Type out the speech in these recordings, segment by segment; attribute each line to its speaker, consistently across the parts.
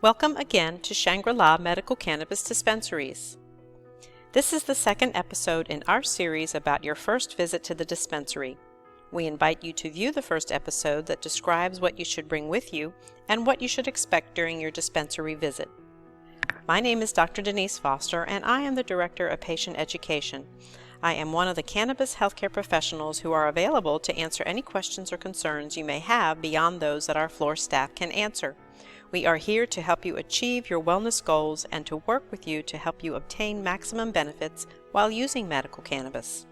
Speaker 1: Welcome again to Shangri-La Medical Cannabis Dispensaries. This is the second episode in our series about your first visit to the dispensary. We invite you to view the first episode that describes what you should bring with you and what you should expect during your dispensary visit. My name is Dr. Denise Foster, and I am the Director of Patient Education. I am one of the cannabis healthcare professionals who are available to answer any questions or concerns you may have beyond those that our floor staff can answer. We are here to help you achieve your wellness goals and to work with you to help you obtain maximum benefits while using medical cannabis.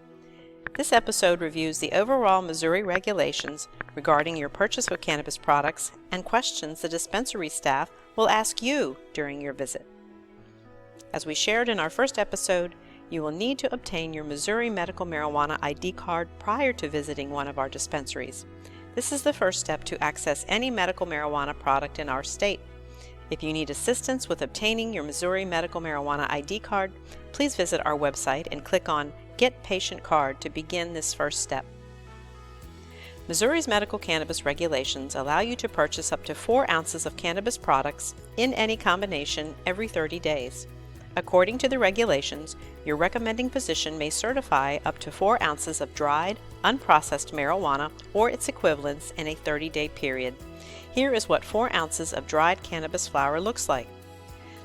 Speaker 1: This episode reviews the overall Missouri regulations regarding your purchase of cannabis products and questions the dispensary staff will ask you during your visit. As we shared in our first episode, you will need to obtain your Missouri Medical Marijuana ID card prior to visiting one of our dispensaries. This is the first step to access any medical marijuana product in our state. If you need assistance with obtaining your Missouri Medical Marijuana ID card, please visit our website and click on Get Patient Card to begin this first step. Missouri's medical cannabis regulations allow you to purchase up to 4 ounces of cannabis products in any combination every 30 days. According to the regulations, your recommending physician may certify up to 4 ounces of dried, unprocessed marijuana or its equivalents in a 30-day period. Here is what 4 ounces of dried cannabis flower looks like.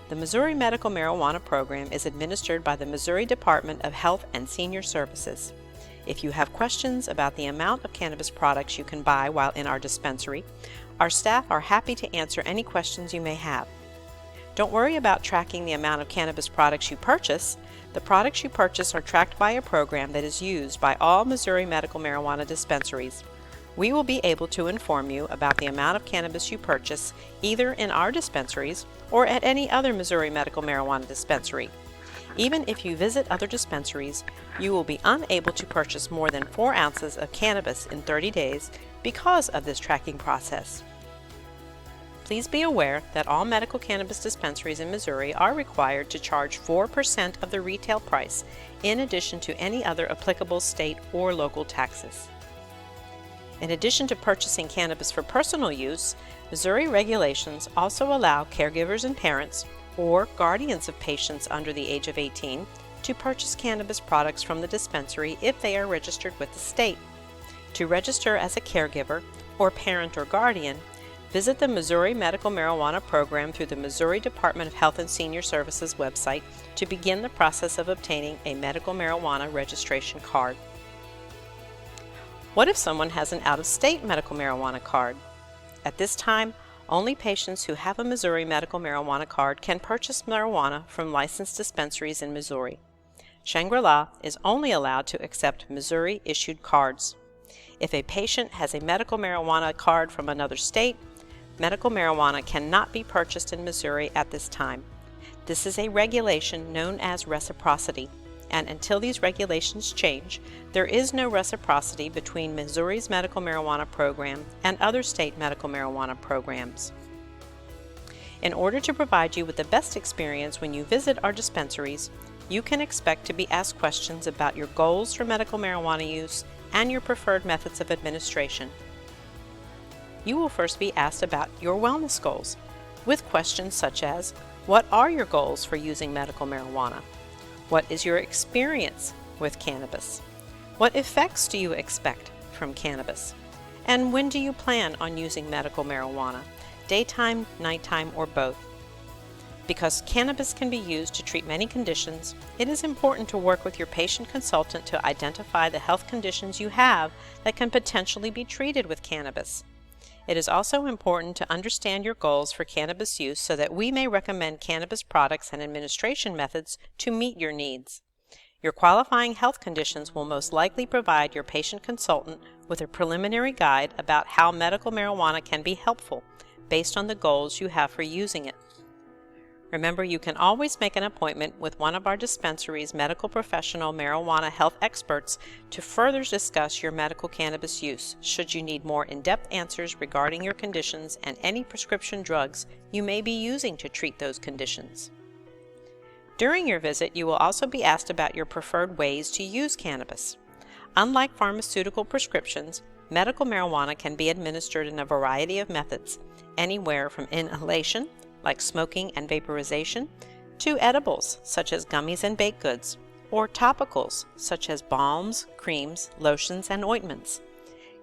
Speaker 1: The Missouri Medical Marijuana Program is administered by the Missouri Department of Health and Senior Services. If you have questions about the amount of cannabis products you can buy while in our dispensary, our staff are happy to answer any questions you may have. Don't worry about tracking the amount of cannabis products you purchase. The products you purchase are tracked by a program that is used by all Missouri medical marijuana dispensaries. We will be able to inform you about the amount of cannabis you purchase either in our dispensaries or at any other Missouri medical marijuana dispensary. Even if you visit other dispensaries, you will be unable to purchase more than 4 ounces of cannabis in 30 days because of this tracking process. Please be aware that all medical cannabis dispensaries in Missouri are required to charge 4% of the retail price, in addition to any other applicable state or local taxes. In addition to purchasing cannabis for personal use, Missouri regulations also allow caregivers and parents, or guardians of patients under the age of 18, to purchase cannabis products from the dispensary if they are registered with the state. To register as a caregiver, or parent or guardian, visit the Missouri Medical Marijuana Program through the Missouri Department of Health and Senior Services website to begin the process of obtaining a medical marijuana registration card. What if someone has an out-of-state medical marijuana card? At this time, only patients who have a Missouri medical marijuana card can purchase marijuana from licensed dispensaries in Missouri. Shangri-La is only allowed to accept Missouri-issued cards. If a patient has a medical marijuana card from another state, medical marijuana cannot be purchased in Missouri at this time. This is a regulation known as reciprocity, and until these regulations change, there is no reciprocity between Missouri's medical marijuana program and other state medical marijuana programs. In order to provide you with the best experience when you visit our dispensaries, you can expect to be asked questions about your goals for medical marijuana use and your preferred methods of administration. You will first be asked about your wellness goals, with questions such as, what are your goals for using medical marijuana? What is your experience with cannabis? What effects do you expect from cannabis? And when do you plan on using medical marijuana? Daytime, nighttime, or both? Because cannabis can be used to treat many conditions, it is important to work with your patient consultant to identify the health conditions you have that can potentially be treated with cannabis. It is also important to understand your goals for cannabis use so that we may recommend cannabis products and administration methods to meet your needs. Your qualifying health conditions will most likely provide your patient consultant with a preliminary guide about how medical marijuana can be helpful based on the goals you have for using it. Remember, you can always make an appointment with one of our dispensary's medical professional marijuana health experts to further discuss your medical cannabis use, should you need more in-depth answers regarding your conditions and any prescription drugs you may be using to treat those conditions. During your visit, you will also be asked about your preferred ways to use cannabis. Unlike pharmaceutical prescriptions, medical marijuana can be administered in a variety of methods, anywhere from inhalation, like smoking and vaporization, to edibles, such as gummies and baked goods, or topicals, such as balms, creams, lotions, and ointments.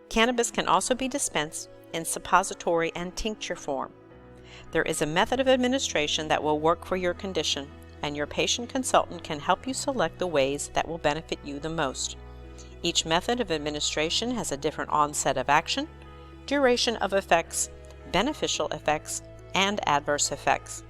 Speaker 1: Cannabis can also be dispensed in suppository and tincture form. There is a method of administration that will work for your condition, and your patient consultant can help you select the ways that will benefit you the most. Each method of administration has a different onset of action, duration of effects, beneficial effects, and adverse effects.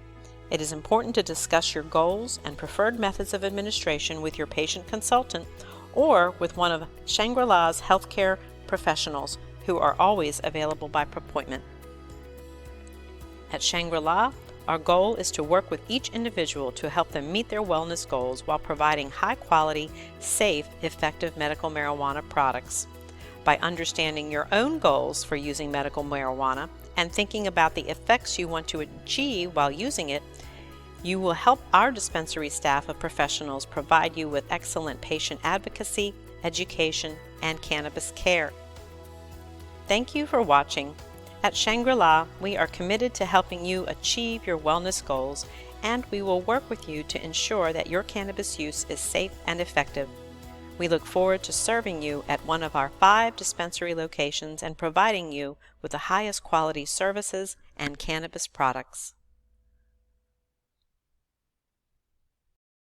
Speaker 1: It is important to discuss your goals and preferred methods of administration with your patient consultant or with one of Shangri-La's healthcare professionals who are always available by appointment. At Shangri-La, our goal is to work with each individual to help them meet their wellness goals while providing high-quality, safe, effective medical marijuana products. By understanding your own goals for using medical marijuana and thinking about the effects you want to achieve while using it, you will help our dispensary staff of professionals provide you with excellent patient advocacy, education, and cannabis care. Thank you for watching. At Shangri-La, we are committed to helping you achieve your wellness goals, and we will work with you to ensure that your cannabis use is safe and effective. We look forward to serving you at one of our 5 dispensary locations and providing you with the highest quality services and cannabis products.